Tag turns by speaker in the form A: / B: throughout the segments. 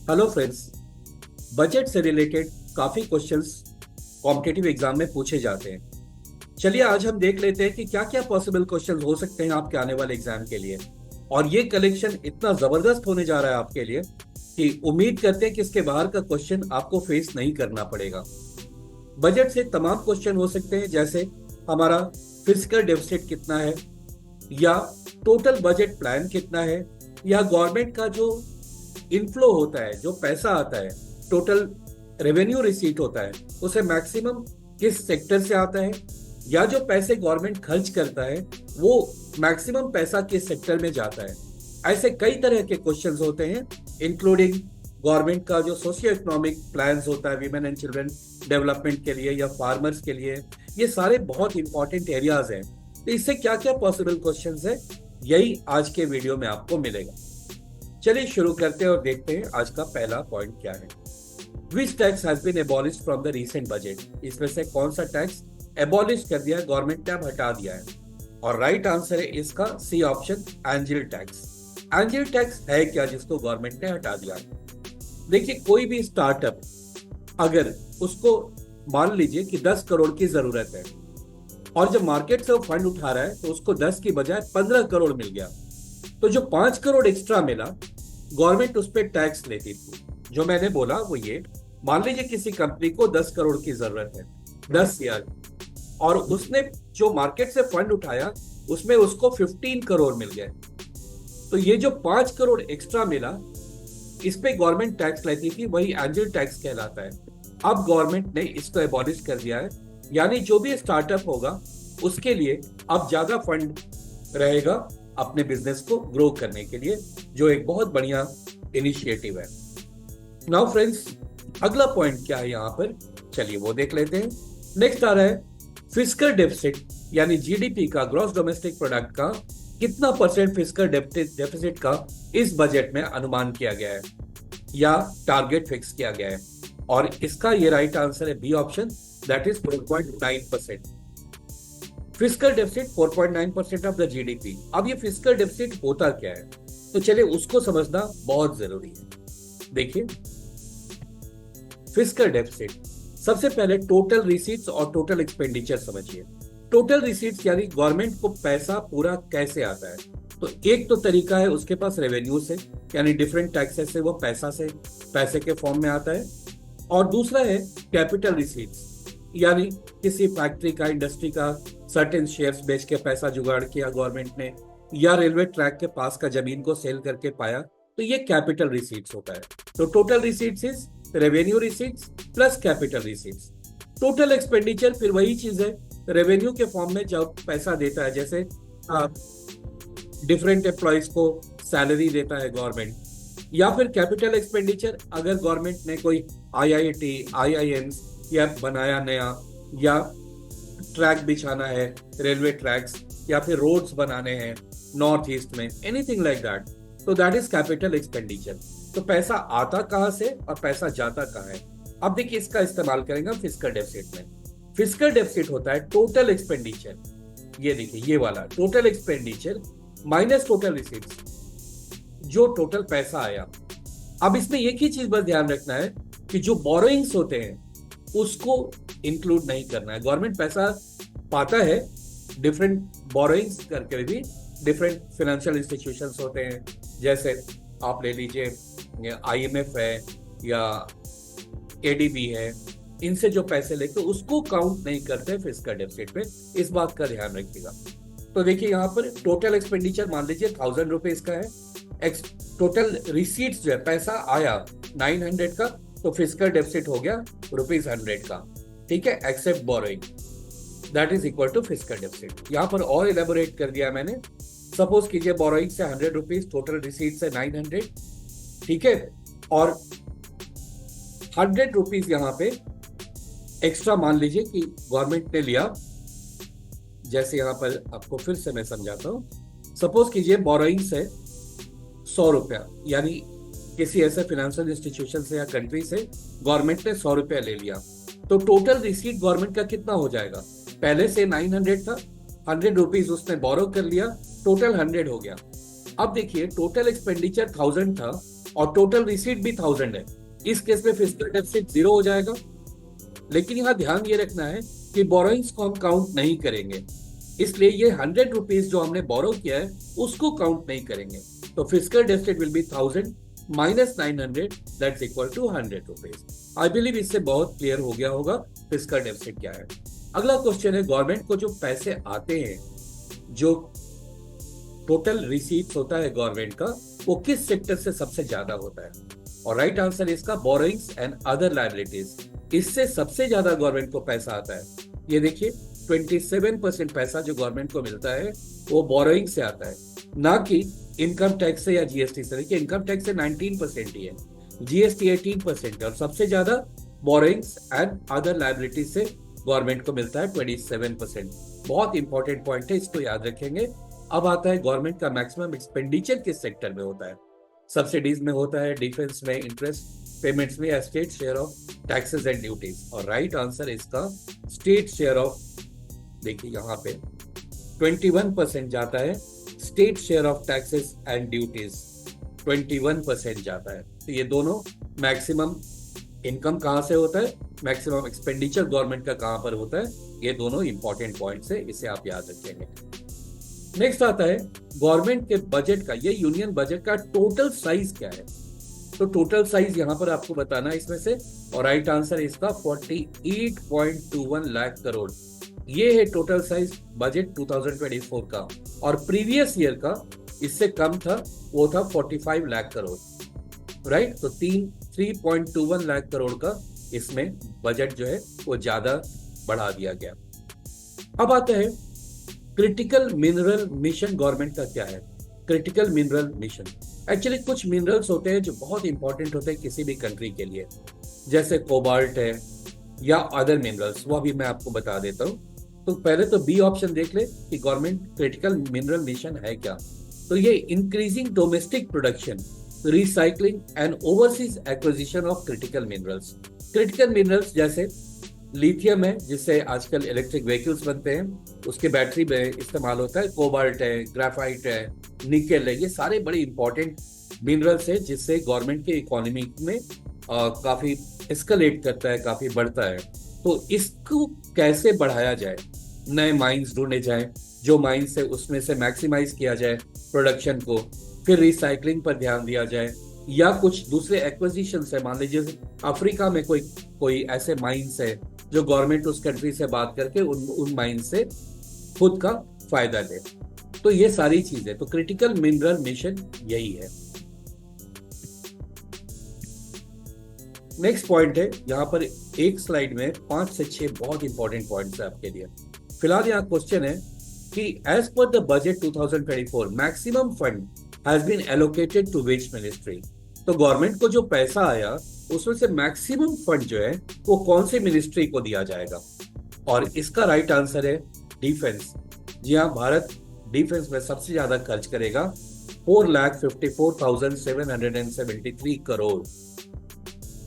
A: Hello friends. Budget से related काफी questions competitive exam में पूछे जाते हैं। चलिए आज हम देख लेते हैं कि क्या क्या पॉसिबल क्वेश्चंस हो सकते हैं आपके आने वाले एग्जाम के लिए। और ये कलेक्शन इतना जबरदस्त होने जा रहा है आपके लिए कि उम्मीद करते हैं कि इसके बाहर का क्वेश्चन आपको फेस नहीं करना पड़ेगा। बजट से तमाम क्वेश्चन हो सकते हैं, जैसे हमारा फिजिकल डेफिसिट कितना है, या टोटल बजट प्लान कितना है, या गवर्नमेंट का जो इनफ्लो होता है, जो पैसा आता है, टोटल रेवेन्यू रिसीट होता है, उसे मैक्सिमम किस सेक्टर से आता है, या जो पैसे गवर्नमेंट खर्च करता है वो मैक्सिमम पैसा किस सेक्टर में जाता है। ऐसे कई तरह के क्वेश्चंस होते हैं, इंक्लूडिंग गवर्नमेंट का जो सोशियो इकोनॉमिक प्लान्स होता है वीमेन एंड चिल्ड्रन डेवलपमेंट के लिए या फार्मर्स के लिए। ये सारे बहुत इंपॉर्टेंट एरियाज हैं। तो इससे क्या क्या पॉसिबल क्वेश्चंस है, यही आज के वीडियो में आपको मिलेगा। चलिए शुरू करते हैं और देखते हैं आज का पहला पॉइंट क्या है। Which tax has been abolished from the recent budget? इसमें से कौन सा टैक्स एबॉलिश कर दिया है, गवर्नमेंट ने अब हटा दिया है? और राइट आंसर है इसका C option, angel tax. Angel tax है क्या जिसको गवर्नमेंट ने हटा दिया? देखिए, कोई भी स्टार्टअप अगर उसको मान लीजिए कि 10 करोड़ की जरूरत है और जब मार्केट से वो फंड उठा रहा है तो उसको 10 की बजाय 15 करोड़ मिल गया, तो जो 5 करोड़ एक्स्ट्रा मिला गवर्नमेंट उस पर टैक्स लेती थी। जो मैंने बोला वो ये, मान लीजिए किसी कंपनी को 10 करोड़ की जरूरत है, 10 ईयर, और उसने जो मार्केट से फंड उठाया उसमें उसको 15 करोड़ मिल गए, तो ये जो 5 करोड़ एक्स्ट्रा मिला इस पे गवर्नमेंट टैक्स लेती थी, वही एंजल टैक्स कहलाता है। अब गवर्नमेंट ने इसको एबॉलिश कर दिया है, यानी जो भी स्टार्टअप होगा उसके लिए अब ज्यादा फंड रहेगा अपने बिजनेस को ग्रो करने के लिए, जो एक बहुत बढ़िया इनिशिएटिव है। नाउ फ्रेंड्स, अगला पॉइंट क्या है यहाँ पर, चलिए वो देख लेते हैं। नेक्स्ट आ रहा है फिस्कल डेफिसिट, यानी जीडीपी का, ग्रॉस डोमेस्टिक प्रोडक्ट का कितना परसेंट फिस्कल डेफिसिट का इस बजट में अनुमान किया गया है या टारगेट फिक्स किया गया है। और इसका ये राइट आंसर है B option, that is 4.9%। Fiscal deficit 4.9% of the GDP. अब ये फिस्कल डेफिसिट होता क्या है, तो चलिए उसको समझना बहुत जरूरी है। देखिए, फिस्कल डेफिसिट, सबसे पहले टोटल रिसीट्स और टोटल एक्सपेंडिचर समझिए। टोटल रिसीट्स यानी गवर्नमेंट को पैसा पूरा कैसे आता है, तो एक तो तरीका है उसके पास रेवेन्यू से, यानी डिफरेंट टैक्सेस से वो पैसे के फॉर्म में आता है। और दूसरा है कैपिटल रिसीट्स, यानी किसी फैक्ट्री का, इंडस्ट्री का सर्टेन शेयर्स बेच के पैसा जुगाड़ किया गवर्नमेंट ने, या रेलवे ट्रैक के पास का जमीन को सेल करके पाया, तो ये कैपिटल रिसीट्स होता है। तो total receipts is revenue receipts plus capital receipts. Total expenditure फिर वही चीज है, रेवेन्यू के फॉर्म में जब पैसा देता है, जैसे डिफरेंट एम्प्लॉयज को सैलरी देता है गवर्नमेंट, या फिर कैपिटल एक्सपेंडिचर अगर गवर्नमेंट ने कोई आईआईटी, आईआईएम्स या बनाया नया, या ट्रैक बिछाना है, रेलवे ट्रैक्स, या फिर रोड्स बनाने हैं नॉर्थ ईस्ट में, एनीथिंग लाइक दैट, तो दैट इज कैपिटल एक्सपेंडिचर। तो पैसा आता कहां से और पैसा जाता कहां है। अब देखिए, इसका इस्तेमाल करेंगे फिस्कल डेफिसिट में। फिस्कल डेफिसिट होता है टोटल एक्सपेंडिचर, ये देखिए ये वाला total expenditure minus total receipts, जो टोटल पैसा आया। अब इसमें एक ही चीज बस ध्यान रखना है कि जो बोरोइंग्स होते हैं उसको इंक्लूड नहीं करना है। गवर्नमेंट पैसा पाता है डिफरेंट बोरोइंग्स करके भी, डिफरेंट फाइनेंशियल इंस्टीट्यूशंस होते हैं, जैसे आप ले लीजिए आईएमएफ है या एडीबी है, इनसे जो पैसे लेके उसको काउंट नहीं करते फिस्कल डेफिसिट में, इस बात का ध्यान रखिएगा। तो देखिए यहाँ पर टोटल एक्सपेंडिचर मान लीजिए 1000 रुपीज का है, टोटल रिसीट्स जो है पैसा आया 900 का, तो फिस्कल डेफिसिट हो गया ₹100 का, ठीक है, except borrowing, that is equal to fiscal deficit. यहाँ पर और इलेबोरेट कर दिया मैंने। सपोज कीजिए बोरोइंग से 100 रुपीज, टोटल रिसीट से 900, ठीक है, और 100 रुपीज यहाँ पे एक्स्ट्रा मान लीजिए कि गवर्नमेंट ने लिया। जैसे यहाँ पर आपको फिर से मैं समझाता हूँ। सपोज कीजिए बोरोइंग से 100 रुपया, यानी किसी ऐसे फाइनेंशियल इंस्टीट्यूशन से या कंट्री से गवर्नमेंट ने 100 रुपया ले लिया, तो टोटल रिसीट गवर्नमेंट का कितना हो जाएगा? पहले से 900 था, 100 रुपीज उसने बोरो कर लिया, टोटल 100 हो गया। अब देखिए, टोटल एक्सपेंडिचर 1000 था और टोटल रिसीट भी 1000 है। इस केस में फिस्कल डेफिसिट 0 हो जाएगा। लेकिन यहाँ ध्यान ये रखना है कि बोरोइंग्स को हम काउंट नहीं करेंगे, इसलिए ये 100 रुपीज जो हमने बोरो किया है उसको काउंट नहीं करेंगे। तो fiscal deficit will be 1000 minus 900, that's equal to 100 rupees. I believe इससे बहुत क्लियर हो गया होगा फिस्कल डेफिसिट क्या है। अगला क्वेश्चन है, गवर्नमेंट को जो पैसे आते हैं, जो टोटल रिसीट्स होता है गवर्नमेंट का, वो किस सेक्टर से सबसे ज्यादा होता है? और राइट आंसर इसका बोरोइंग्स एंड अदर लायबिलिटीज। इससे सबसे ज्यादा गवर्नमेंट को पैसा आता है। ये देखिए 27% पैसा जो गवर्नमेंट को मिलता है वो बोरोइंग से आता है, ना कि इनकम टैक्स से या जीएसटी से। देखिए इनकम टैक्स से 19% ही है, जीएसटी 18% है, और सबसे ज्यादा बोरोइंग्स एंड अदर लायबिलिटीज से गवर्नमेंट को मिलता है 27%। बहुत इंपॉर्टेंट पॉइंट है, इसको याद रखेंगे। अब आता है गवर्नमेंट का मैक्सिमम एक्सपेंडिचर किस सेक्टर में होता है? सब्सिडीज में होता है, डिफेंस में, इंटरेस्ट पेमेंट्स में, या state share of taxes and duties. और राइट आंसर इसका स्टेट शेयर ऑफ, देखिए यहाँ पे 21% जाता है state share of taxes and duties, 21% जाता है। तो ये दोनों मैक्सिमम इनकम कहाँ से होता है, मैक्सिमम एक्सपेंडिचर गवर्नमेंट का कहाँ पर होता है, ये दोनों इंपॉर्टेंट पॉइंट्स है, इसे आप याद रखेंगे। नेक्स्ट आता है गवर्नमेंट के बजट का, ये यूनियन बजट का टोटल साइज क्या है? तो टोटल साइज यहां पर आपको बताना है इसमें से, और राइट आंसर इसका 48.21 लाख करोड़। ये है टोटल साइज बजट 2024 का, और प्रीवियस ईयर का इससे कम था, वो था 45 लाख करोड़, राइट। तो 3.21 लाख करोड़ का इसमें बजट जो है वो ज्यादा बढ़ा दिया गया। अब आता है क्रिटिकल मिनरल मिशन गवर्नमेंट का क्या है? क्रिटिकल मिनरल मिशन, एक्चुअली कुछ मिनरल्स होते हैं जो बहुत इंपॉर्टेंट होते हैं किसी भी कंट्री के लिए, जैसे कोबाल्ट है या अदर मिनरल्स, वो भी मैं आपको बता देता हूँ। तो पहले तो बी ऑप्शन देख ले कि गवर्नमेंट क्रिटिकल मिनरल मिशन है क्या। तो ये increasing domestic production, recycling and overseas acquisition of critical minerals. Critical minerals जैसे लिथियम है, जिससे आजकल इलेक्ट्रिक व्हीकल्स बनते हैं, उसके बैटरी में इस्तेमाल होता है। कोबाल्ट है, ग्राफाइट है, निकेल है, ये सारे बड़े इंपॉर्टेंट मिनरल्स है जिससे गवर्नमेंट के इकोनॉमी में काफी एस्केलेट करता है, काफी बढ़ता है। तो इसको कैसे बढ़ाया जाए? नए माइंस ढूंढे जाए, जो माइंस है उसमें से मैक्सिमाइज किया जाए प्रोडक्शन को, फिर रिसाइकलिंग पर ध्यान दिया जाए, या कुछ दूसरे एक्विजिशन है। मान लीजिए अफ्रीका में कोई ऐसे माइंस है जो गवर्नमेंट उस कंट्री से बात करके उन माइन से खुद का फायदा ले। तो ये सारी चीजें, तो क्रिटिकल मिनरल मिशन यही है। नेक्स्ट पॉइंट है, यहाँ पर एक स्लाइड में 5 से 6 बहुत इंपॉर्टेंट पॉइंट्स है आपके लिए। फिलहाल यहाँ क्वेश्चन है कि as per the budget 2024 maximum fund has been allocated to which ministry. तो गवर्नमेंट को जो पैसा आया उसमें से मैक्सिमम फंड जो है वो कौन सी मिनिस्ट्री को दिया जाएगा? और इसका राइट आंसर है डिफेंस। जी हाँ, भारत डिफेंस में सबसे ज्यादा खर्च करेगा, 4,54,773 करोड़।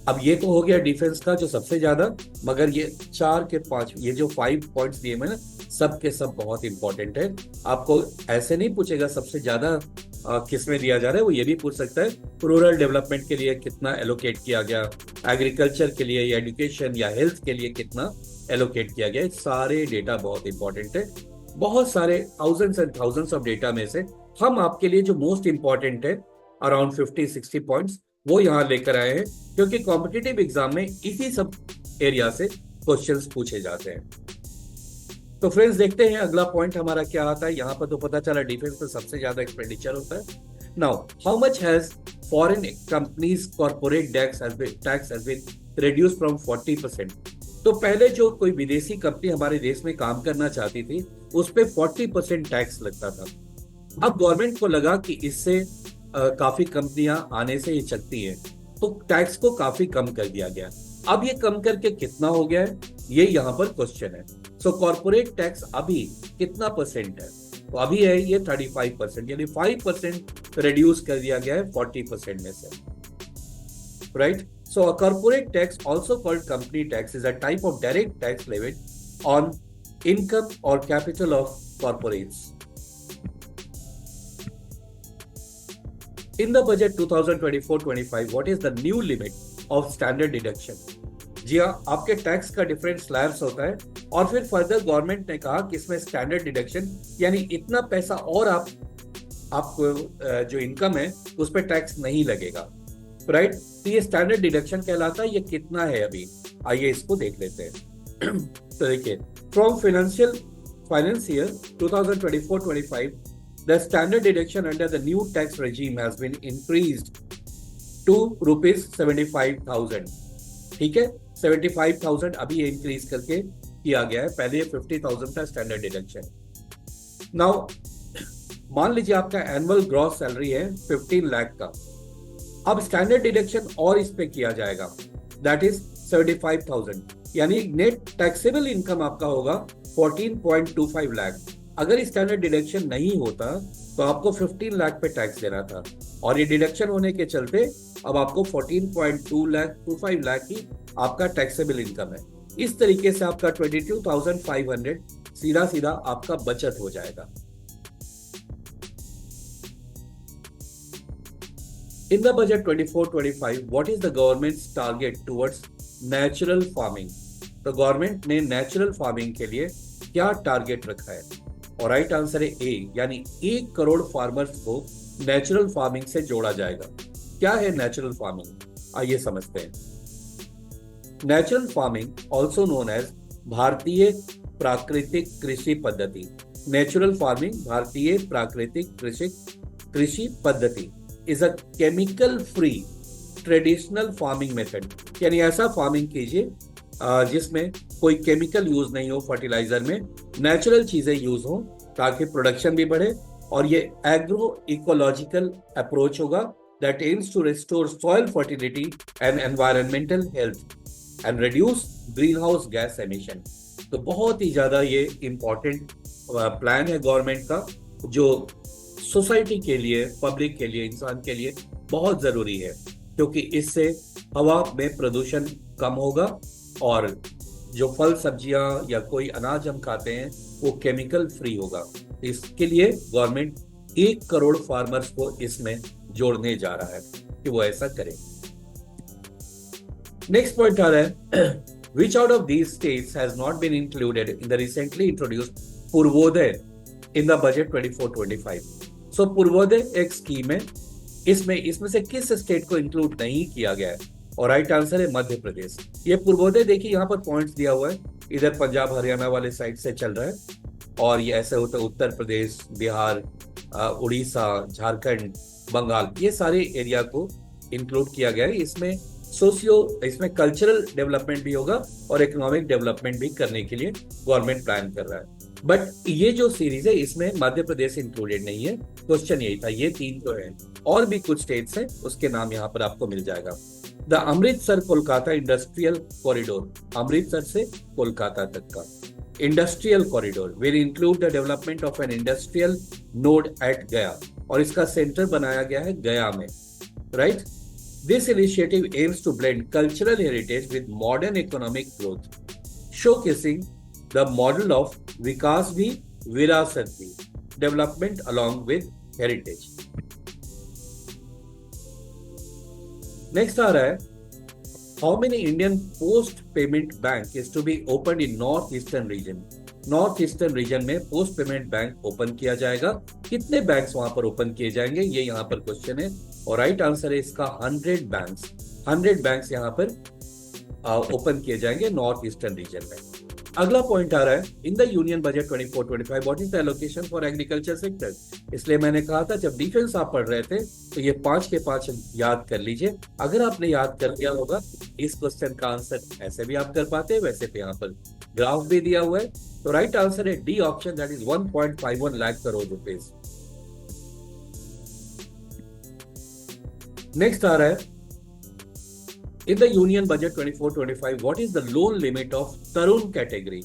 A: अब ये तो हो गया डिफेंस का जो सबसे ज्यादा, मगर ये 4 के 5, ये जो 5 पॉइंट्स दिए मैंने, सब के सब बहुत इंपॉर्टेंट है। आपको ऐसे नहीं पूछेगा सबसे ज्यादा किसमें दिया जा रहा है, वो ये भी पूछ सकता है रूरल डेवलपमेंट के लिए कितना एलोकेट किया गया, एग्रीकल्चर के लिए या एजुकेशन या हेल्थ के लिए कितना एलोकेट किया गया। सारे डेटा बहुत इंपॉर्टेंट है। बहुत सारे thousands and thousands of data में से हम आपके लिए जो मोस्ट इंपॉर्टेंट है, अराउंड 50-60 पॉइंट्स, वो यहाँ लेकर आए हैं, क्योंकि कॉम्पिटिटिव एग्जाम में इसी सब एरिया से क्वेश्चंस पूछे जाते हैं। तो फ्रेंड्स देखते हैं अगला पॉइंट हमारा क्या आता है। यहाँ पर तो पता चला डिफेंस में सबसे ज्यादा एक्सपेंडिचर होता है। Now how much has foreign companies corporate tax has been reduce from 40%। तो पहले जो कोई विदेशी कंपनी हमारे देश में काम करना चाहती थी उस पे 40% टैक्स लगता था। अब गवर्नमेंट को लगा कि इससे काफी कंपनियां आने से हिचकती हैं, तो टैक्स को काफी कम कर दिया गया। अब ये कम करके कितना हो गया है, ये यहाँ पर क्वेश्चन है। सो कॉर्पोरेट टैक्स अभी कितना परसेंट है? तो अभी है ये 35%, यानी 5% रिड्यूस कर दिया गया है 40% में से, right. So a corporate tax also called company tax is a type of direct tax levied on income और capital of corporates. In the budget 2024-25 what is the new limit of standard deduction? जी हाँ, आपके tax का different slabs होता है और फिर further government ने कहा कि इसमें स्टैंडर्ड डिडक्शन यानी इतना पैसा और आपको जो इनकम है उस पर टैक्स नहीं लगेगा, राइट? तो ये स्टैंडर्ड डिडक्शन कहलाता है। ये कितना है अभी, आइए इसको देख लेते हैं। तो देखिए, from finance year 2024-25 the standard deduction under the new tax regime has been increased to rupees 75,000। ठीक है, 75,000 अभी ये इंक्रीज करके किया गया है, पहले ये 50,000 था स्टैंडर्ड डिडक्शन। नाउ मान लीजिए आपका एनुअल ग्रॉस सैलरी है 15 लाख का, अब स्टैंडर्ड डिडक्शन और इस पे किया जाएगा, दैट इज 75,000, यानी नेट टैक्सेबल इनकम आपका होगा 14.25 लाख। अगर स्टैंडर्ड डिडक्शन नहीं होता तो आपको 15 लाख पे टैक्स देना था, और ये डिडक्शन होने के चलते अब आपको 14.25 लाख ही आपका टैक्सेबल इनकम है। इस तरीके से आपका 22,500 सीधा सीधा आपका बचत हो जाएगा। In the budget 24-25, what is the government's target towards natural farming? तो गवर्नमेंट ने नेचुरल फार्मिंग के लिए क्या टारगेट रखा है? और राइट आंसर है ए, यानी 1 करोड़ फार्मर्स को नेचुरल फार्मिंग से जोड़ा जाएगा। क्या है नेचुरल फार्मिंग, आइए समझते हैं। Natural farming also known as Bharatiya Prakritik कृषि पद्धति। नेचुरल फार्मिंग भारतीय प्राकृतिक कृषि पद्धति is a chemical free traditional farming method, यानी ऐसा फार्मिंग कीजिए जिसमें कोई केमिकल यूज नहीं हो, फर्टिलाइजर में नेचुरल चीजें यूज हो ताकि प्रोडक्शन भी बढ़े। और ये एग्रो इकोलॉजिकल अप्रोच होगा that aims to restore soil fertility and environmental health and reduce green house gas emission. तो बहुत ही ज्यादा ये इंपॉर्टेंट प्लान है गवर्नमेंट का, जो सोसाइटी के लिए, पब्लिक के लिए, इंसान के लिए बहुत जरूरी है, क्योंकि इससे हवा में प्रदूषण कम होगा और जो फल सब्जियां या कोई अनाज हम खाते हैं वो केमिकल फ्री होगा। इसके लिए गवर्नमेंट 1 करोड़ फार्मर्स को इसमें जोड़ने जा रहा है कि वो ऐसा करें। नेक्स्ट पॉइंट आ रहा है, which out of these states has not been included in the recently introduced Purvodaya in the budget 24-25? So Purvodaya एक स्कीम है, इसमें से किस स्टेट को इंक्लूड नहीं किया गया है? और राइट आंसर है मध्य प्रदेश। ये पूर्वोदय देखिए यहाँ पर पॉइंट्स दिया हुआ है, इधर पंजाब हरियाणा वाले साइड से चल रहा है, और ये ऐसे होता है उत्तर प्रदेश, बिहार, उड़ीसा, झारखंड, बंगाल, ये सारे एरिया को इंक्लूड किया गया है। इसमें कल्चरल डेवलपमेंट भी होगा और इकोनॉमिक डेवलपमेंट भी करने के लिए गवर्नमेंट प्लान कर रहा है। बट ये जो सीरीज है इसमें मध्य प्रदेश इंक्लूडेड नहीं है। क्वेश्चन यही था, ये 3 तो है, और भी कुछ स्टेट्स हैं उसके नाम यहाँ पर आपको मिल जाएगा। The Amritsar Kolkata industrial corridor, Amritsar से कोलकाता तक का industrial corridor will include the development of an industrial node at Gaya, और इसका सेंटर बनाया गया है गया में, right? This initiative aims to blend cultural heritage with modern economic growth, showcasing the model of विकास भी विरासत भी, development along with heritage. Next आ रहा है, how many Indian post payment bank is to be open in north eastern region? North eastern region में post payment bank open किया जाएगा। कितने बैंक्स वहां पर ओपन किए जाएंगे, ये यहाँ पर क्वेश्चन है, और राइट आंसर है इसका 100 बैंक्स। 100 बैंक्स यहाँ पर ओपन किए जाएंगे नॉर्थ ईस्टर्न रीजन में। अगला पॉइंट आ रहा है, in the union budget 24-25 what is the allocation for agriculture sector? इसलिए मैंने कहा था जब डिफेंस आप पढ़ रहे थे तो ये 5 के 5 याद कर लीजिए। अगर आपने याद कर लिया होगा इस क्वेश्चन का आंसर ऐसे भी आप कर पाते हैं, वैसे पे यहाँ पर ग्राफ भी दिया हुआ है। तो राइट आंसर है D option, that is 1.51 lakh crore rupees. Next आ रहा है, in the union budget 24-25 what is the loan limit of tarun category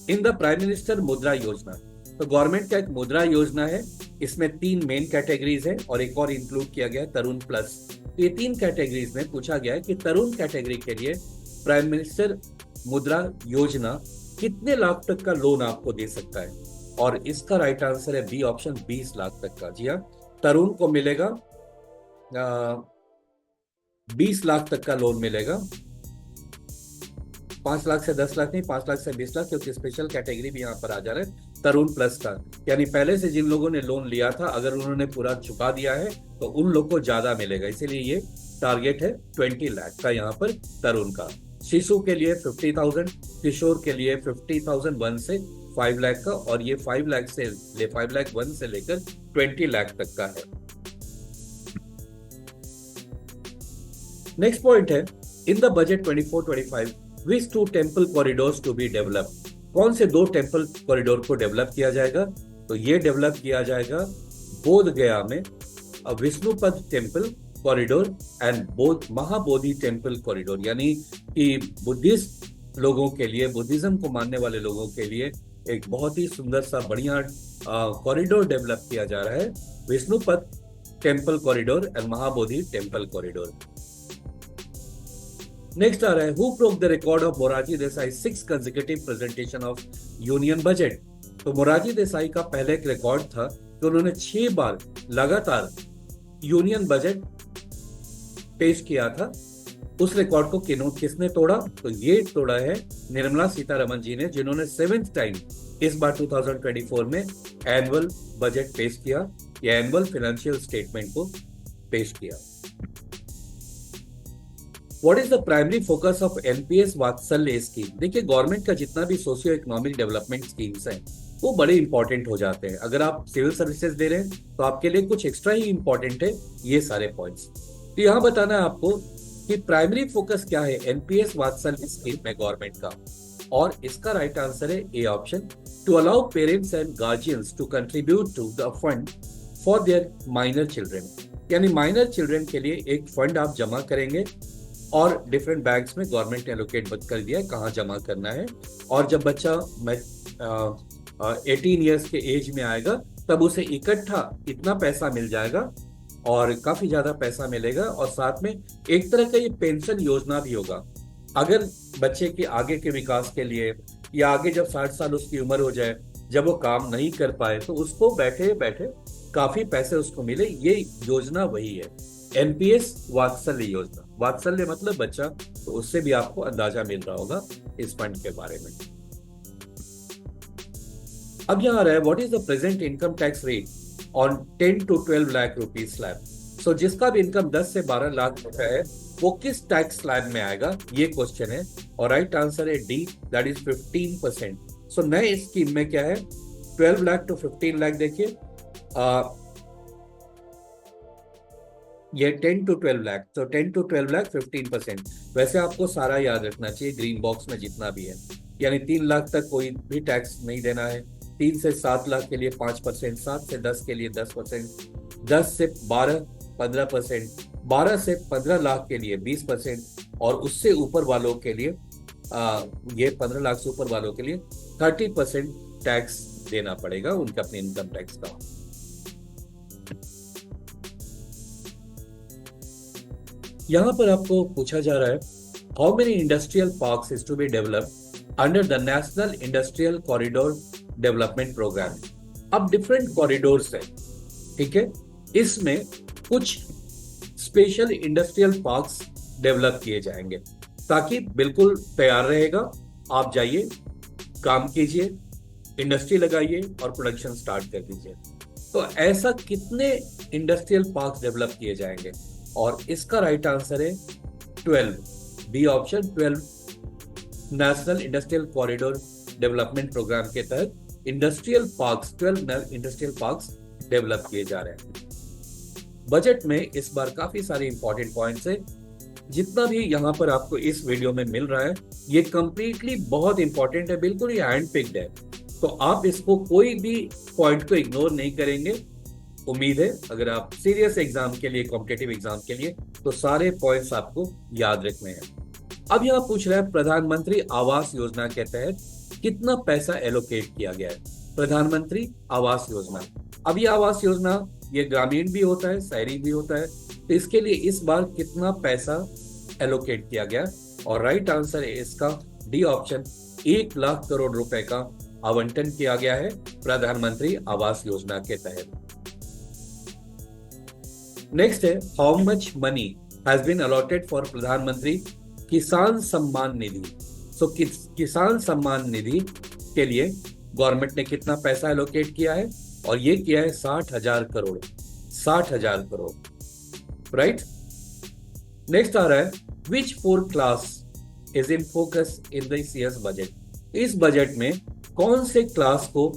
A: in the prime minister mudra योजना? तो गवर्नमेंट का एक मुद्रा योजना है, इसमें 3 मेन कैटेगरीज है और एक और इंक्लूड किया गया है तरुण प्लस। तो ये 3 कैटेगरीज में पूछा गया है कि तरुण कैटेगरी के लिए प्राइम मिनिस्टर मुद्रा योजना कितने लाख तक का लोन आपको दे सकता है? और इसका राइट आंसर है बी ऑप्शन, 20 लाख तक का। जी हाँ, तरुण को मिलेगा 20 लाख तक का लोन मिलेगा। 5 लाख से 10 लाख नहीं, 5 लाख से 20 लाख, क्योंकि स्पेशल कैटेगरी भी यहाँ पर आ जा रहा है तरुण प्लस का। यानी पहले से जिन लोगों ने लोन लिया था, अगर उन्होंने पूरा चुका दिया है तो उन लोग को ज्यादा मिलेगा, इसीलिए ये टारगेट है 20 लाख का यहाँ पर तरुण का। शिशु के लिए 50,000, किशोर के लिए 50,000 1 से 5 लाख का, और ये 5 लाख 1 से लेकर 20 लाख तक का है। नेक्स्ट पॉइंट है, in the budget 24-25 which 2 temple corridors to be develop. कौन से 2 टेम्पल कॉरिडोर को डेवलप किया जाएगा? तो ये डेवलप किया जाएगा बोध गया में विष्णुपद टेम्पल कॉरिडोर एंड बोध महाबोधि टेम्पल कॉरिडोर। यानी कि बुद्धिस्ट लोगों के लिए, बुद्धिज्म को मानने वाले लोगों के लिए एक बहुत ही सुंदर सा बढ़िया कॉरिडोर डेवलप किया जा रहा है, Vishnupad temple corridor and Mahabodhi temple corridor. Next आ रहा है, who broke the record of Morarji Desai 6 consecutive presentation of union budget. तो मोरारजी देसाई का पहले एक रिकॉर्ड था कि उन्होंने 6 बार लगातार यूनियन बजट पेश किया था। उस रिकॉर्ड को किसने तोड़ा? तो ये तोड़ा है निर्मला सीतारमण जी ने, जिन्होंने 7th टाइम इस बार 2024 में एनुअल बजट पेश किया या एनुअल फाइनेंशियल स्टेटमेंट को पेश किया। What is the primary focus of NPS वात्सल्य स्कीम? देखिए, गवर्नमेंट का जितना भी सोशियो इकोनॉमिक डेवलपमेंट स्कीम्स हैं वो बड़े इंपॉर्टेंट हो जाते हैं। अगर आप सिविल सर्विसेज दे रहे हैं तो आपके लिए कुछ एक्स्ट्रा ही इंपॉर्टेंट है ये सारे पॉइंट्स। तो यहाँ बताना है आपको कि प्राइमरी फोकस क्या है एनपीएस वात्सल्य स्कीम में गवर्नमेंट का, और इसका राइट आंसर है A option, to allow parents and guardians to contribute to the fund for their minor children. यानी माइनर चिल्ड्रन के लिए एक फंड आप जमा करेंगे और डिफरेंट बैंक्स में गवर्नमेंट ने एलोकेट कर दिया है कहाँ जमा करना है, और जब बच्चा 18 ईयर्स के एज में आएगा तब उसे इकट्ठा इतना पैसा मिल जाएगा और काफी ज्यादा पैसा मिलेगा, और साथ में एक तरह का ये पेंशन योजना भी होगा। अगर बच्चे के आगे के विकास के लिए या आगे जब 60 साल उसकी उम्र हो जाए, जब वो काम नहीं कर पाए, तो उसको बैठे बैठे काफी पैसे उसको मिले, ये योजना वही है एनपीएस वात्सल्य योजना। वात्सल्य मतलब बच्चा, तो उससे भी आपको अंदाजा मिल रहा होगा इस फंड के बारे में। अब यहाँ आ रहा है, what is the present income tax rate on 10 to 12 lakh rupees slab. So जिसका भी इनकम 10 से 12 लाख रुपए है वो किस टैक्स स्लैब में आएगा, ये क्वेश्चन है, और राइट आंसर है डी, दैट इज 15%। सो नए स्कीम में क्या है, 12 लाख to 15 लाख। देखिए ये 10 to 12 लाख, तो 10 to 12 लाख 15%। वैसे आपको सारा याद रखना चाहिए ग्रीन बॉक्स में जितना भी है, यानी 3 लाख तक कोई भी टैक्स नहीं देना है, 3 से 7 लाख के लिए 5%, 7 से 10 के लिए 10%, 10 से 12 15%, 12 से 15 लाख के लिए 20%, और उससे ऊपर वालों के लिए ये 15 लाख से ऊपर वालों के लिए 30% टैक्स देना पड़ेगा उनके अपने इनकम टैक्स का। यहां पर आपको पूछा जा रहा है, how many industrial parks is to be developed under the national industrial corridor development program. अब डिफरेंट कॉरिडोर्स है, ठीक है, इसमें कुछ स्पेशल इंडस्ट्रियल पार्क्स डेवलप किए जाएंगे ताकि बिल्कुल तैयार रहेगा, आप जाइए, काम कीजिए, इंडस्ट्री लगाइए और प्रोडक्शन स्टार्ट कर दीजिए। तो ऐसा कितने इंडस्ट्रियल पार्क्स डेवलप किए जाएंगे, और इसका राइट आंसर है 12, B option, 12 national industrial corridor development program के तहत industrial parks, 12 industrial parks develop किए जा रहे हैं। बजट में इस बार काफी सारे इंपॉर्टेंट पॉइंट्स है, जितना भी यहाँ पर आपको इस वीडियो में मिल रहा है ये कंप्लीटली बहुत इंपॉर्टेंट है, बिल्कुल ये हैंड पिक्ड है, तो आप इसको कोई भी पॉइंट को इग्नोर नहीं करेंगे। उम्मीद है अगर आप सीरियस एग्जाम के लिए, कॉम्पिटिटिव एग्जाम के लिए, तो सारे पॉइंट्स आपको याद रखने हैं। अब यहाँ पूछ रहा है, प्रधानमंत्री आवास योजना के तहत कितना पैसा एलोकेट किया गया है। प्रधानमंत्री आवास योजना, अब ये आवास योजना ये ग्रामीण भी होता है, शहरी भी होता है, तो इसके लिए इस बार कितना पैसा एलोकेट किया गया, और राइट आंसर है इसका डी ऑप्शन, 1 लाख करोड़ रुपए का आवंटन किया गया है प्रधानमंत्री आवास योजना के तहत। नेक्स्ट है, how much money has been allotted for Pradhanmantri Kisan Samman Nidhi. सो किसान सम्मान निधि के लिए गवर्नमेंट ने कितना पैसा एलोकेट किया है, और ये किया है 60,000 करोड़। 60,000 करोड़, राइट। नेक्स्ट आ रहा है, which four class is in focus in this years budget. इस बजट में कौन से क्लास को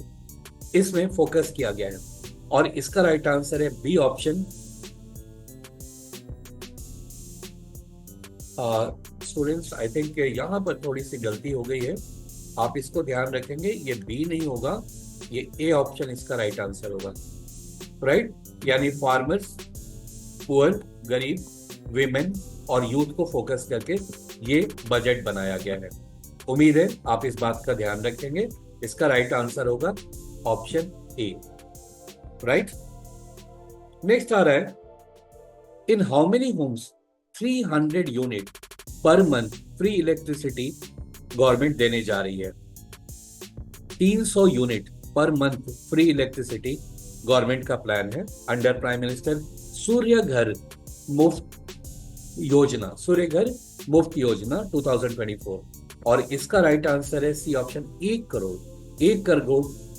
A: इसमें फोकस किया गया है, और इसका राइट आंसर है B option. Students, I think यहाँ पर थोड़ी सी गलती हो गई है, आप इसको ध्यान रखेंगे, ये बी नहीं होगा, ये ए ऑप्शन इसका राइट आंसर होगा, राइट। यानी फार्मर्स, पुअर, गरीब, विमेन और यूथ को फोकस करके ये बजट बनाया गया है। उम्मीद है आप इस बात का ध्यान रखेंगे। इसका राइट आंसर होगा ऑप्शन ए, राइट। नेक्स्ट आ रहा है, in how many homes 300 unit per month free electricity government देने जा रही है। 300 unit per month free electricity government का प्लान है under prime minister Surya Ghar Muft योजना, सूर्य घर मुफ्त योजना 2024। और इसका राइट आंसर है सी ऑप्शन, 1 करोड़। 1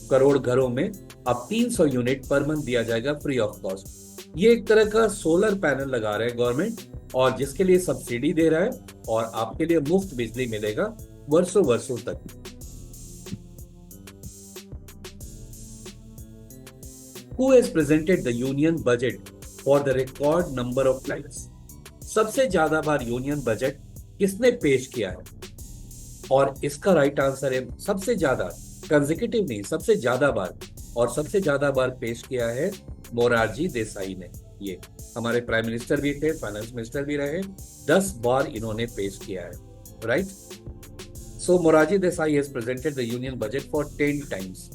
A: करोड़ घरों में अब 300 यूनिट पर मंथ दिया जाएगा फ्री ऑफ कॉस्ट। ये एक तरह का सोलर पैनल लगा रहे हैं गवर्नमेंट, और जिसके लिए सब्सिडी दे रहा है, और आपके लिए मुफ्त बिजली मिलेगा वर्षों वर्षों तक। Who has presented the union budget for the record number of times? सबसे ज्यादा बार यूनियन बजट किसने पेश किया है, और इसका राइट आंसर है सबसे ज्यादा, कंसेक्यूटिव नहीं, सबसे ज्यादा बार, और सबसे ज्यादा बार पेश किया है मोरारजी देसाई ने। ये हमारे प्राइम मिनिस्टर भी थे, फाइनेंस मिनिस्टर भी रहे, 10 बार इन्होंने पेश किया है, right. So Morarji Desai has presented the union budget for 10 times.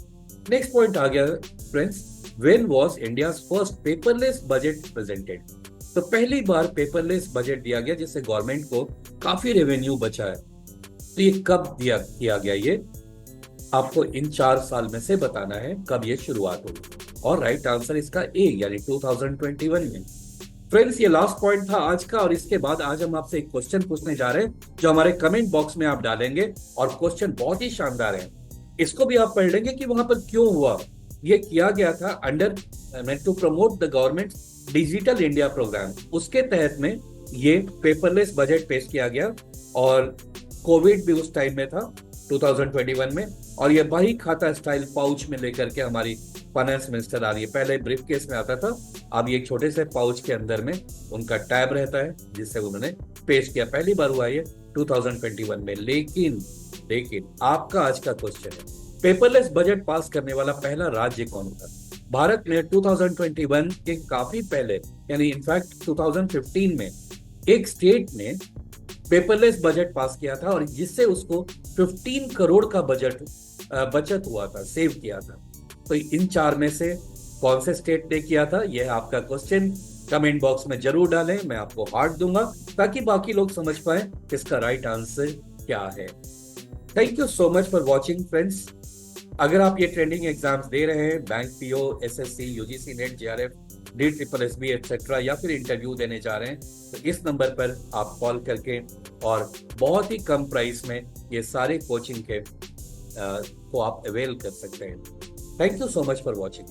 A: Next point आ गया friends, when was India's first paperless budget presented. तो पहली बार पेपरलेस बजट दिया गया जिससे गवर्नमेंट को काफी रेवेन्यू बचा है। तो ये कब किया गया, ये आपको इन 4 साल में से बताना है कब ये शुरुआत हुई, और राइट आंसर इसका ए यानी 2021 में। फ्रेंड्स, ये लास्ट पॉइंट था आज का, और इसके बाद आज हम आपसे एक क्वेश्चन पूछने जा रहे हैं जो हमारे कमेंट बॉक्स में आप डालेंगे, और क्वेश्चन बहुत ही शानदार है। इसको भी आप पढ़ लेंगे कि वहां पर क्यों हुआ। ये किया गया था under to promote the government digital India program, उसके तहत में ये पेपरलेस बजट पेश किया गया, और कोविड भी उस टाइम में था 2021 में, और ये बही खाता स्टाइल पाउच में लेकर के हमारी फाइनेंस मिनिस्टर आ रही है। पहले ब्रीफ केस में आता था, अब ये छोटे से पाउच के अंदर में उनका टैब रहता है जिससे उन्होंने पेश किया। पहली बार हुआ ये 2021 में। लेकिन आपका आज का क्वेश्चन है, पेपरलेस बजट पास करने वाला पहला राज्य कौन था। भारत में 2021 के काफी पहले, यानी इनफैक्ट 2015 में एक स्टेट ने पेपरलेस बजट पास किया था, और जिससे उसको 15 करोड़ का बचत हुआ था, सेव किया था। तो इन 4 में से कौन से स्टेट ने किया था, यह आपका क्वेश्चन कमेंट बॉक्स में जरूर डालें। मैं आपको हार्ट दूंगा ताकि बाकी लोग समझ पाए इसका राइट आंसर क्या है। Thank you so much for watching friends. अगर आप ये ट्रेंडिंग एग्जाम्स दे रहे हैं, bank PO, SSC, UGC net, JRF, DSSB etcetera, या फिर इंटरव्यू देने जा रहे हैं, तो इस नंबर पर आप कॉल करके और बहुत ही कम प्राइस में ये सारे कोचिंग के को आप अवेल कर सकते हैं। Thank you so much for watching.